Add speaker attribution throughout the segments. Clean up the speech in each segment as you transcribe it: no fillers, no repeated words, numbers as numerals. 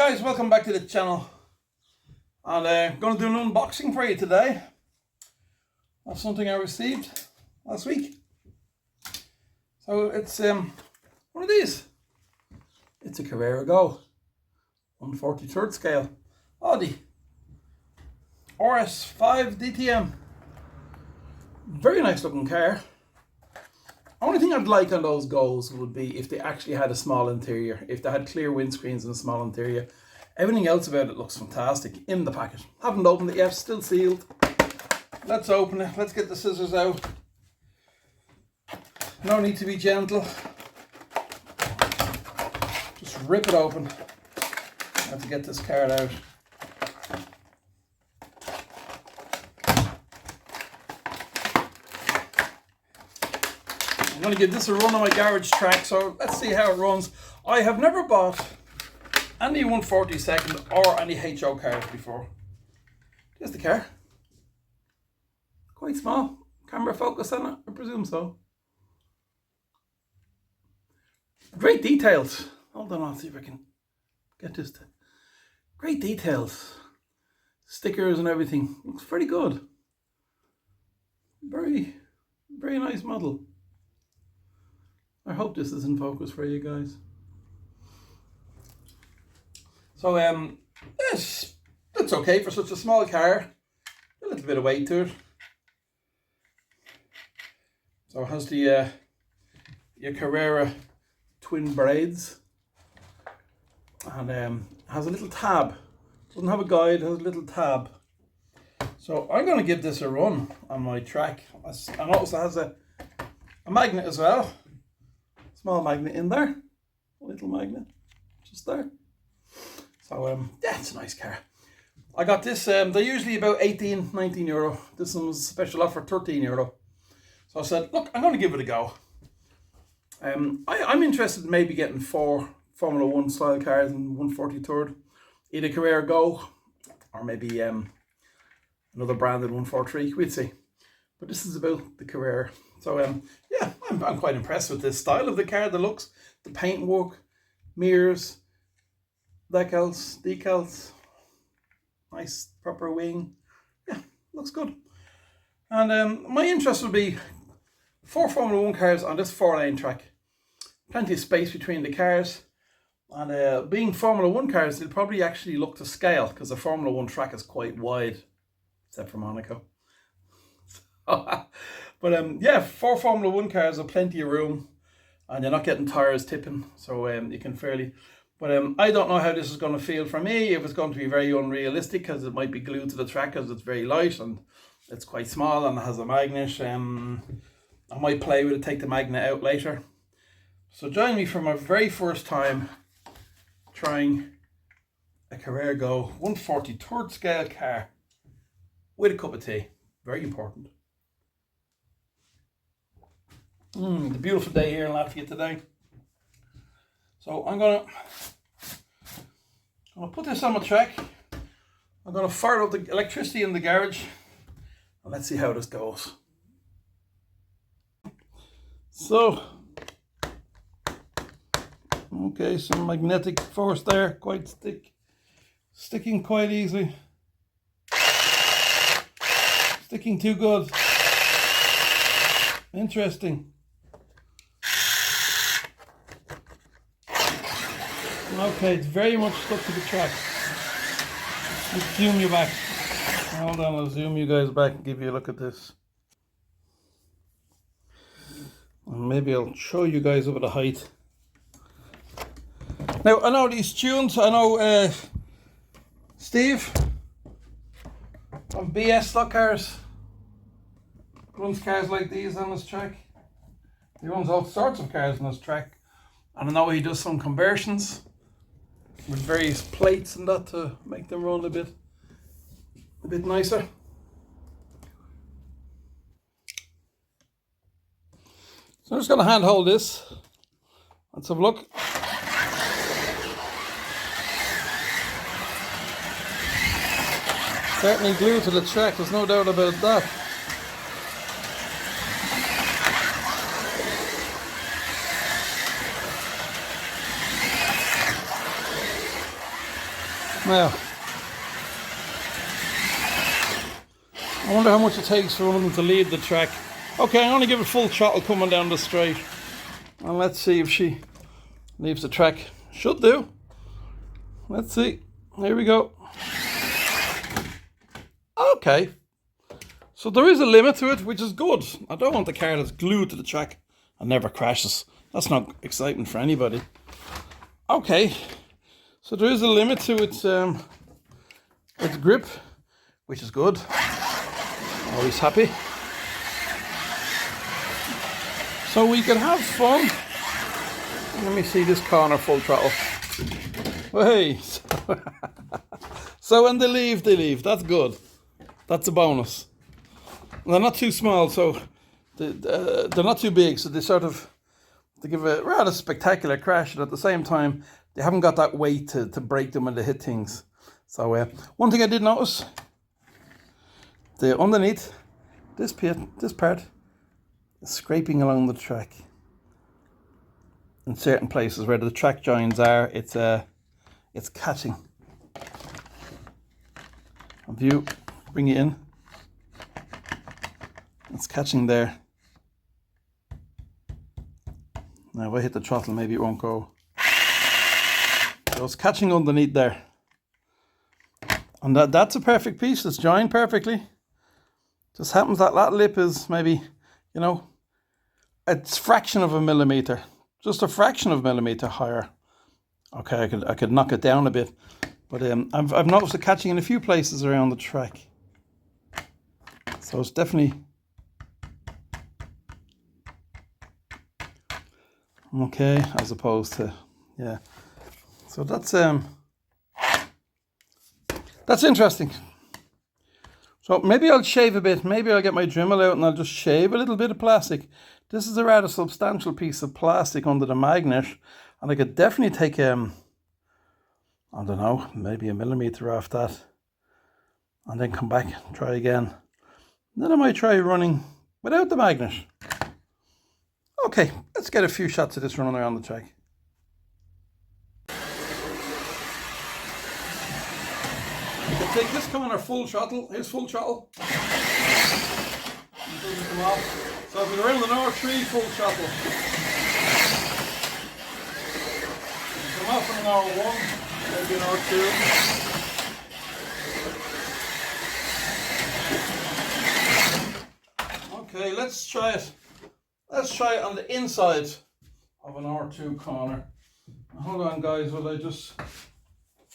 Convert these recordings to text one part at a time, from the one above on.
Speaker 1: guys, welcome back to the channel. And I'm going to do an unboxing for you today of something I received last week. So it's one of these. It's a Carrera Go 1/43 scale Audi RS5 DTM. Very nice looking car. Only thing I'd like on those Goes would be if they actually had a small interior, if they had clear windscreens and a small interior. Everything else about it looks fantastic in the packet. Haven't opened it yet, still sealed. Let's open it. Let's get the scissors out. No need to be gentle. Just rip it open. I have to get this card out. I'm going to give this a run on my garage track, so let's see how it runs. I have never bought any 1/42 or any HO cars before. There's the car. Quite small. Camera focus on it? I presume so. Great details. Hold on, I'll see if I can get this to... Great details. Stickers and everything. Looks pretty good. Very, very nice model. I hope this is in focus for you guys. So it's okay for such a small car. A little bit of weight to it. So it has the your Carrera twin braids, and has a little tab. Doesn't have a guide, has a little tab. So I'm going to give this a run on my track. And also has a magnet as well. Small magnet in there, a little magnet just there. So yeah, it's a nice car. I got this, they're usually about 18-19 euro. This one was a special offer, 13 euro. So I said, look, I'm going to give it a go. I'm interested in maybe getting 4 Formula 1 style cars in 1/43, either Carrera Go or maybe another branded 143, we'll see. But this is about the Carrera. So yeah, I'm quite impressed with this style of the car, the looks, the paintwork, mirrors, decals, nice proper wing. Yeah, looks good. And my interest would be 4 Formula 1 cars on this 4-lane track. Plenty of space between the cars. And being Formula 1 cars, they'll probably actually look to scale because the Formula 1 track is quite wide, except for Monaco. But yeah, 4 Formula 1 cars have plenty of room, and you're not getting tires tipping, so you can fairly... But I don't know how this is going to feel for me, if it's going to be very unrealistic, because it might be glued to the track because it's very light and it's quite small and it has a magnet. I might play with it, take the magnet out later. So join me for my very first time trying a Carrera Go 1/43 scale car with a cup of tea. Very important. The beautiful day here in Latvia today. So I'm gonna put this on my track. I'm gonna fire up the electricity in the garage, and let's see how this goes. So, okay, some magnetic force there, quite sticking quite easily. Sticking too good. Interesting. Okay, it's very much stuck to the track. Let's zoom you back. Hold on, I'll zoom you guys back and give you a look at this. And maybe I'll show you guys a bit of height. Now, I know these tunes. I know Steve from BS Slotcars runs cars like these on his track. He runs all sorts of cars on his track. And I know he does some conversions with various plates and that to make them run a bit nicer. So I'm just going to hand hold this. Let's have a look. Certainly glued to the track, there's no doubt about that. Now, I wonder how much it takes for one of them to leave the track. Okay, I'm going to give it full throttle coming down the straight. And let's see if she leaves the track. Should do. Let's see. Here we go. Okay. So there is a limit to it, which is good. I don't want the car that's glued to the track and never crashes. That's not exciting for anybody. Okay. So there is a limit to its grip, which is good. Always happy. So we can have fun. Let me see this corner full throttle. Hey. So when they leave. That's good. That's a bonus. They're not too small, so they're not too big, so they give a rather spectacular crash, and at the same time, they haven't got that weight to break them when they hit things. So one thing I did notice, underneath this part is scraping along the track. In certain places where the track joins are, it's catching. If you bring it in, it's catching there. Now if I hit the throttle, maybe it won't go. So it's catching underneath there. And that's a perfect piece. It's joined perfectly. Just happens that lip is maybe, it's fraction of a millimeter. Just a fraction of a millimeter higher. Okay, I could knock it down a bit. But I've noticed it catching in a few places around the track. So it's definitely okay, as opposed to, yeah. So that's interesting. So maybe I'll shave a bit. Maybe I'll get my Dremel out and I'll just shave a little bit of plastic. This is a rather substantial piece of plastic under the magnet, and I could definitely take I don't know, maybe a millimeter off that, and then come back and try again. Then I might try running without the magnet. Okay, let's get a few shots of this running around the track. You can take this corner full throttle. Here's full throttle. It doesn't come off. So if you're around an R3, full throttle. Come off on an R1, maybe an R2. Okay, let's try it. Let's try it on the inside of an R2 corner. Hold on, guys, will I just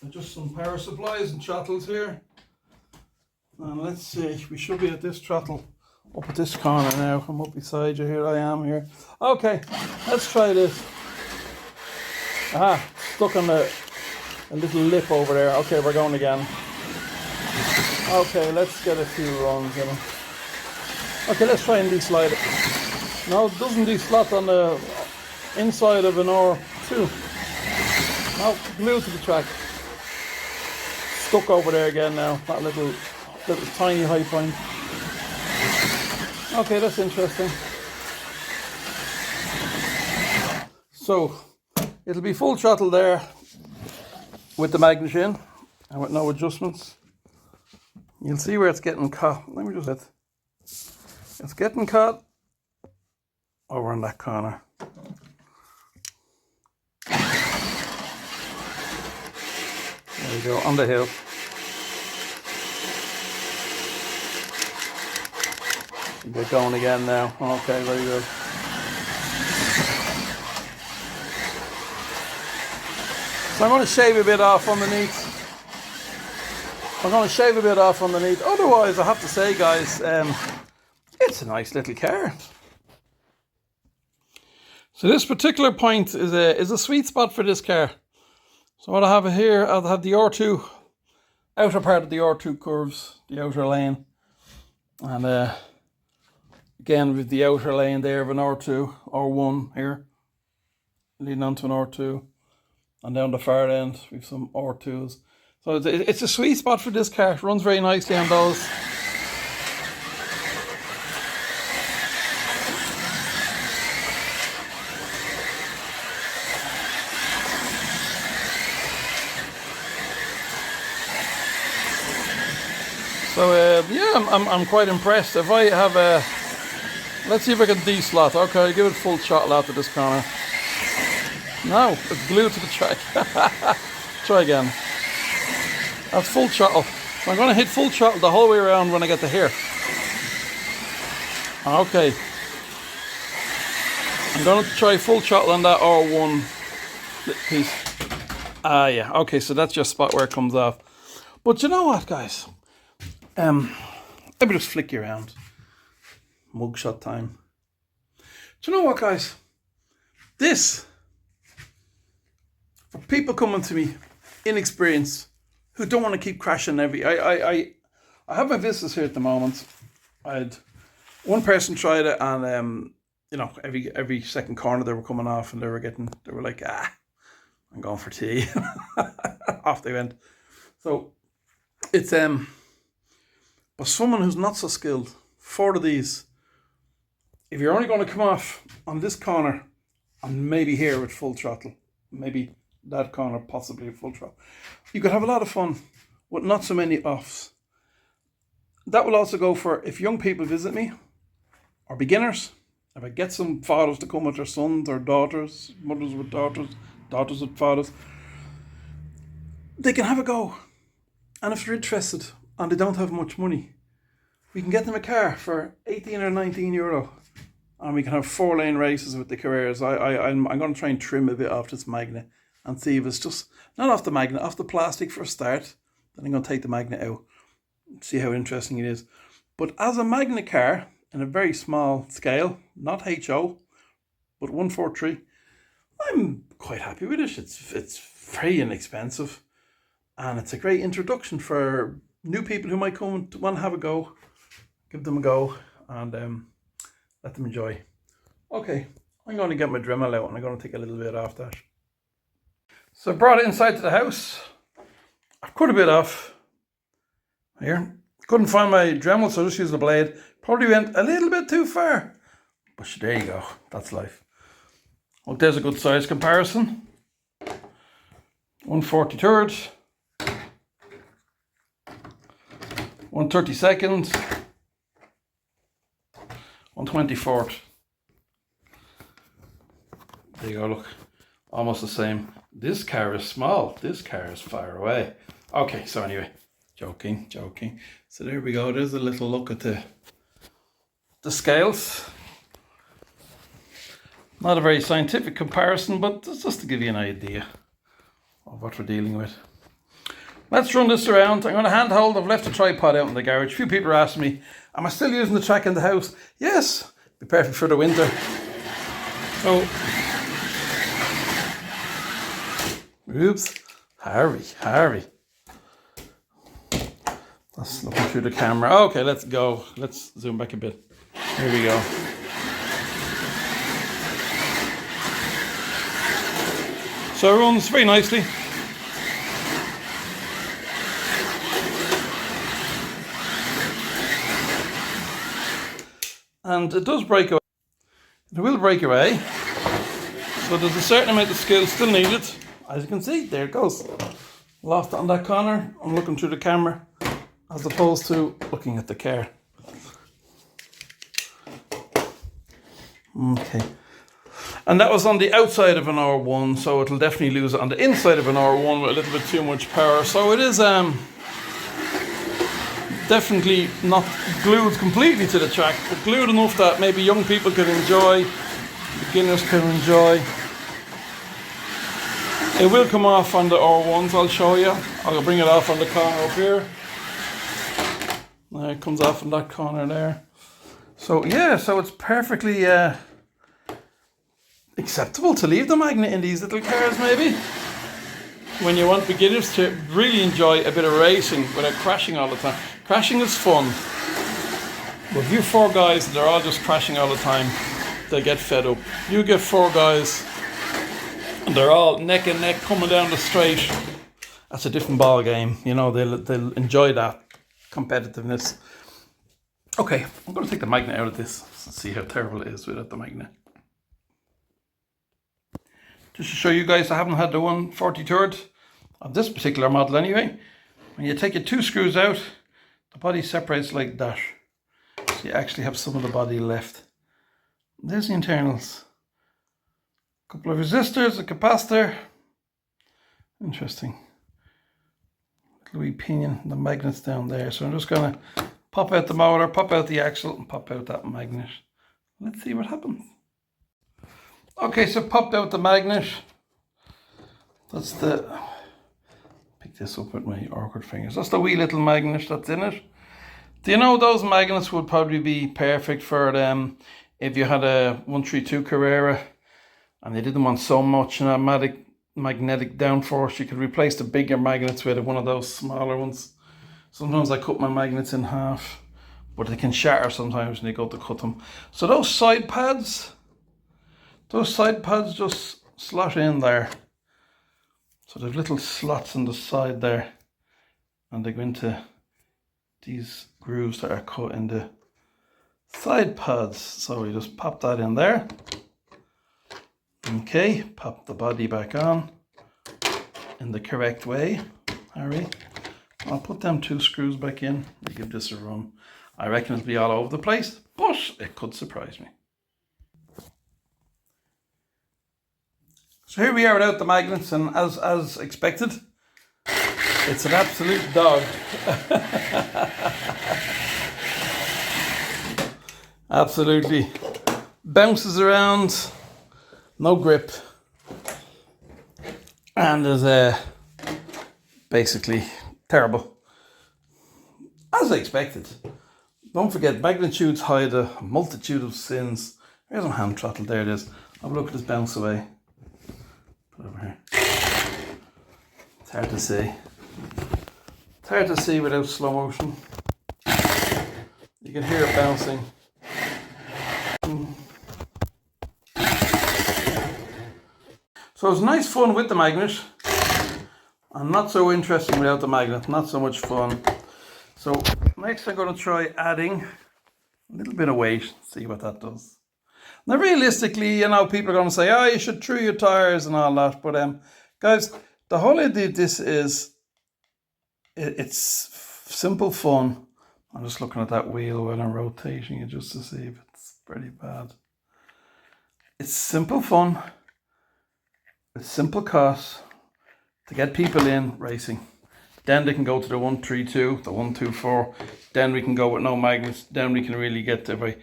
Speaker 1: adjust some power supplies and throttles here. And let's see, we should be at this throttle up at this corner now. I'm up beside you, here I am here. Okay, let's try this. Aha, stuck on a little lip over there. Okay, we're going again. Okay, let's get a few runs in it. Okay, let's try and de-slide it. No, it doesn't de-slot on the inside of an R2. No, glued to the track. Stuck over there again now, that little tiny high point. Okay, that's interesting. So, it'll be full throttle there with the magnet in and with no adjustments. You'll see where it's getting caught. Let me just it's getting caught over in that corner. There we go, on the hill. You get going again now. Okay, very good. So I'm going to shave a bit off underneath. Otherwise, I have to say, guys, it's a nice little car. So this particular point is a sweet spot for this car. So what I have here, I'll have the R2, outer part of the R2 curves, the outer lane. And again, with the outer lane there of an R2, R1 here, leading onto an R2. And down the far end, we've some R2s. So it's a sweet spot for this car. It runs very nicely on those. yeah, I'm quite impressed. If I have a, let's see if I can de-slot. Okay, give it full throttle out to this corner. No, it's glued to the track. Try again. That's full throttle. So I'm going to hit full throttle the whole way around when I get to here. Okay. I'm going to try full throttle on that R1 piece. Yeah. Okay, so that's just spot where it comes off. But you know what, guys? Let me just flick you around. Mugshot time. Do you know what, guys? This, for people coming to me inexperienced, who don't want to keep crashing I have my visitors here at the moment. I had one person tried it, and you know, every second corner they were coming off, and they were like, I'm going for tea. Off they went. So it's but someone who's not so skilled, 4 of these, if you're only going to come off on this corner and maybe here with full throttle, maybe that corner possibly at full throttle, you could have a lot of fun with not so many offs. That will also go for if young people visit me, or beginners. If I get some fathers to come with their sons or daughters, mothers with daughters, daughters with fathers, they can have a go. And if they're interested and they don't have much money, we can get them a car for 18 or 19 euro, and we can have 4-lane races with the Carreras. I'm going to try and trim a bit off this magnet and see if it's just, not off the magnet, off the plastic for a start. Then I'm going to take the magnet out, see how interesting it is. But as a magnet car, in a very small scale, not HO, but 143, I'm quite happy with it. It's very inexpensive, and it's a great introduction for new people who might come to want to have a go. Give them a go and let them enjoy. Okay, I'm going to get my Dremel out and I'm going to take a little bit off that. So I brought it inside to the house. I've cut a bit off here. Couldn't find my Dremel, so I just used the blade. Probably went a little bit too far, but there you go. That's life. Well, there's a good size comparison. 1/43, 1/32, 1/24. There you go, look. Almost the same. This car is small. This car is far away. Okay, so anyway, joking. So there we go. There's a little look at the scales. Not a very scientific comparison, but it's just to give you an idea of what we're dealing with. Let's run this around. I'm going to handhold. I've left the tripod out in the garage. A few people are asking me, am I still using the track in the house? Yes, be perfect for the winter. So, oops, Harry. That's looking through the camera. Okay, let's go. Let's zoom back a bit. Here we go. So it runs very nicely. And it does break away. It will break away. So there's a certain amount of skill still needed. As you can see, there it goes. Lost it on that corner. I'm looking through the camera as opposed to looking at the car. Okay. And that was on the outside of an R1, so it'll definitely lose it on the inside of an R1 with a little bit too much power. So it is definitely not glued completely to the track, but glued enough that maybe young people can enjoy, beginners can enjoy. It will come off on the R1s, I'll show you. I'll bring it off on the corner up here. There it comes off in that corner there. So yeah, so it's perfectly acceptable to leave the magnet in these little cars maybe. When you want beginners to really enjoy a bit of racing without crashing all the time. Crashing is fun. But if you 4 guys that are all just crashing all the time, they get fed up. You get 4 guys and they're all neck and neck coming down the straight. That's a different ball game. You know, they'll enjoy that competitiveness. Okay, I'm going to take the magnet out of this and see how terrible it is without the magnet. Just to show you guys, I haven't had the 1/43 of this particular model anyway. When you take your 2 screws out, The body separates like that. So you actually have some of the body left. There's the internals. A couple of resistors, a capacitor. Interesting. Little wee pinion, the magnet's down there. So I'm just going to pop out the motor, pop out the axle, and pop out that magnet. Let's see what happens. Okay, so popped out the magnet. That's the... Pick this up with my awkward fingers. That's the wee little magnet that's in it. Do you know those magnets would probably be perfect for if you had a 132 Carrera and they didn't want so much magnetic downforce, you could replace the bigger magnets with one of those smaller ones. Sometimes I cut my magnets in half, but they can shatter sometimes when you go to cut them. So those side pads just slot in there. So there's little slots on the side there, and they go into these grooves that are cut in the side pads. So we just pop that in there. Okay, pop the body back on in the correct way, Harry. I'll put them 2 screws back in and give this a run. I reckon it'll be all over the place, but it could surprise me. So here we are without the magnets, and as expected, it's an absolute dog. Absolutely. Bounces around, no grip. And is basically terrible. As I expected. Don't forget, magnitudes hide a multitude of sins. Here's my hand throttle, there it is. Have a look at this bounce away. Put it over here. It's hard to see. It's hard to see without slow motion. You can hear it bouncing. So it's nice fun with the magnet, and not so interesting without the magnet, not so much fun. So next I'm going to try adding a little bit of weight, see what that does. Now realistically, you know, people are going to say, oh, you should true your tires and all that, but guys, the whole idea of this is, it's simple fun. I'm just looking at that wheel while I'm rotating it just to see if it's pretty bad. It's simple fun. With simple costs to get people in racing. Then they can go to the 132, the 124. Then we can go with no magnets. Then we can really get to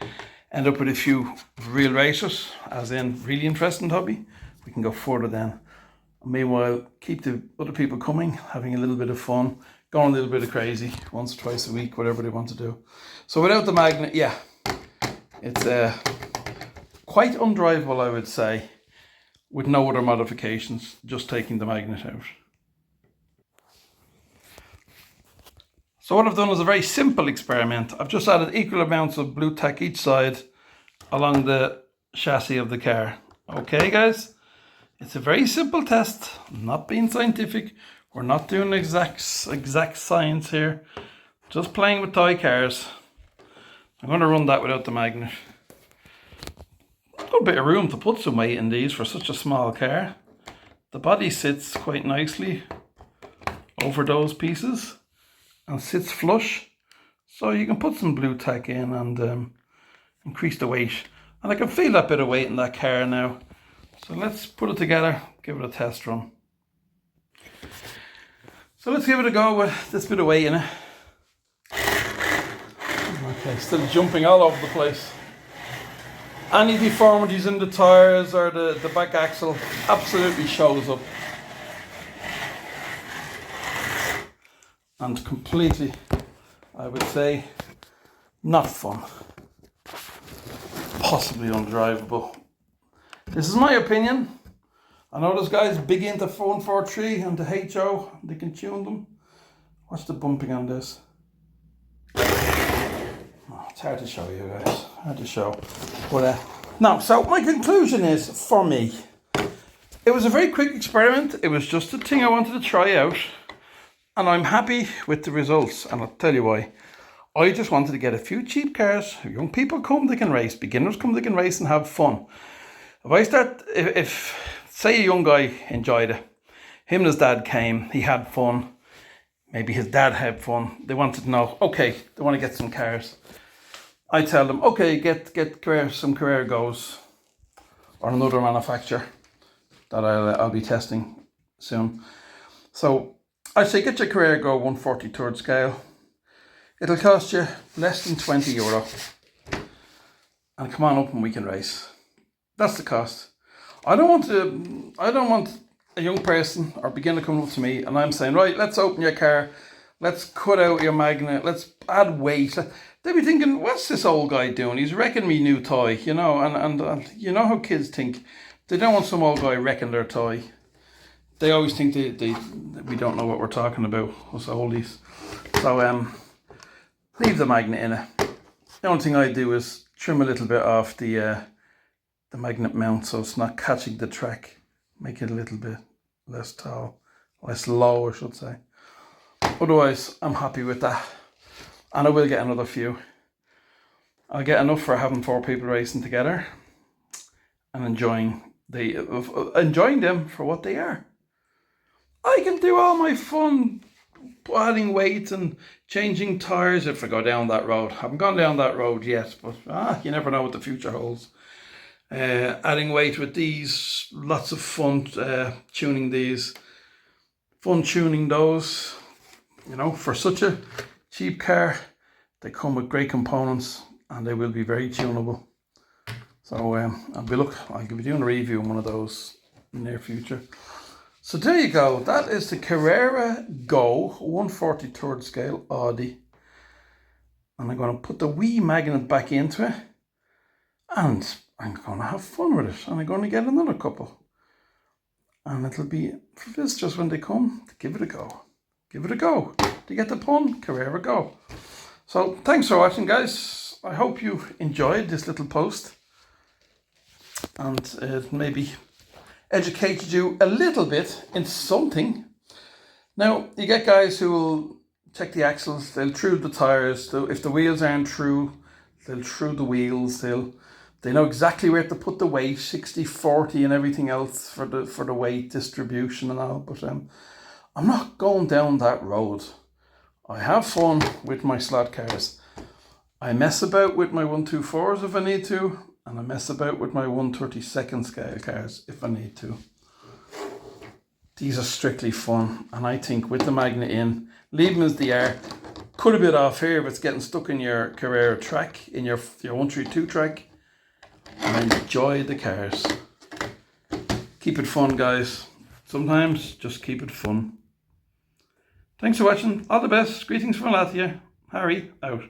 Speaker 1: end up with a few real racers, as in really interesting hobby. We can go further then. Meanwhile, keep the other people coming, having a little bit of fun, going a little bit of crazy, once or twice a week, whatever they want to do. So without the magnet, yeah, it's quite undrivable, I would say. With no other modifications, just taking the magnet out. So what I've done is a very simple experiment. I've just added equal amounts of blue tack each side along the chassis of the car. Okay guys, it's a very simple test, not being scientific. We're not doing exact science here, just playing with toy cars. I'm going to run that without the magnet. Got a bit of room to put some weight in these for such a small car. The body sits quite nicely over those pieces and sits flush, so you can put some blue tack in and increase the weight. And I can feel that bit of weight in that car now. So let's put it together, give it a test run. So let's give it a go with this bit of weight in it. Okay, still jumping all over the place. Any deformities in the tyres or the back axle absolutely shows up. And completely, I would say, not fun. Possibly undrivable. This is my opinion. I know those guys big into 143 and the HO, they can tune them. Watch the bumping on this. It's hard to show you guys, hard to show. But no, so my conclusion is, for me, it was a very quick experiment. It was just a thing I wanted to try out. And I'm happy with the results. And I'll tell you why. I just wanted to get a few cheap cars. Young people come, they can race. Beginners come, they can race and have fun. If say a young guy enjoyed it, him and his dad came, he had fun. maybe his dad had fun. They wanted to know, okay, they want to get some cars. I tell them, okay, get some Carrera Go's or another manufacturer that I'll be testing soon. So I say get your Carrera Go 1/43rd scale. It'll cost you less than €20. And come on up and we can race. That's the cost. I don't want a young person or beginner coming up to me and I'm saying, right, let's open your car, let's cut out your magnet, let's add weight. They'd be thinking, what's this old guy doing? He's wrecking me new toy, you know, and you know how kids think. They don't want some old guy wrecking their toy. They always think we don't know what we're talking about, us oldies. So leave the magnet in it. The only thing I do is trim a little bit off the magnet mount so it's not catching the track. Make it a little bit less tall, less low I should say. Otherwise I'm happy with that. And I will get another few. I'll get enough for having 4 people racing together and enjoying them for what they are. I can do all my fun adding weight and changing tires if I go down that road. I haven't gone down that road yet, but you never know what the future holds. Adding weight with these, lots of fun tuning these, fun tuning those. You know, for such a cheap car, they come with great components and they will be very tunable. So I'll be doing a review on one of those in the near future. So there you go. That is the Carrera Go 1/43rd scale Audi. And I'm going to put the wee magnet back into it. And I'm going to have fun with it. And I'm going to get another couple. And it'll be for visitors when they come to give it a go. Give it a go. Do you get the pun? Carrera Go. So thanks for watching, guys. I hope you enjoyed this little post. And it maybe educated you a little bit in something. Now, you get guys who will check the axles, they'll true the tires. If the wheels aren't true, they'll true the wheels. They know exactly where to put the weight, 60-40 and everything else for the weight distribution and all. But I'm not going down that road. I have fun with my slot cars. I mess about with my 1/24s if I need to. And I mess about with my 1/32nd scale cars if I need to. These are strictly fun. And I think with the magnet in, leave them as they are. Cut a bit off here if it's getting stuck in your Carrera track, in your 132 track. And enjoy the cars. Keep it fun, guys. Sometimes just keep it fun. Thanks for watching. All the best. Greetings from Latvia. Harry, out.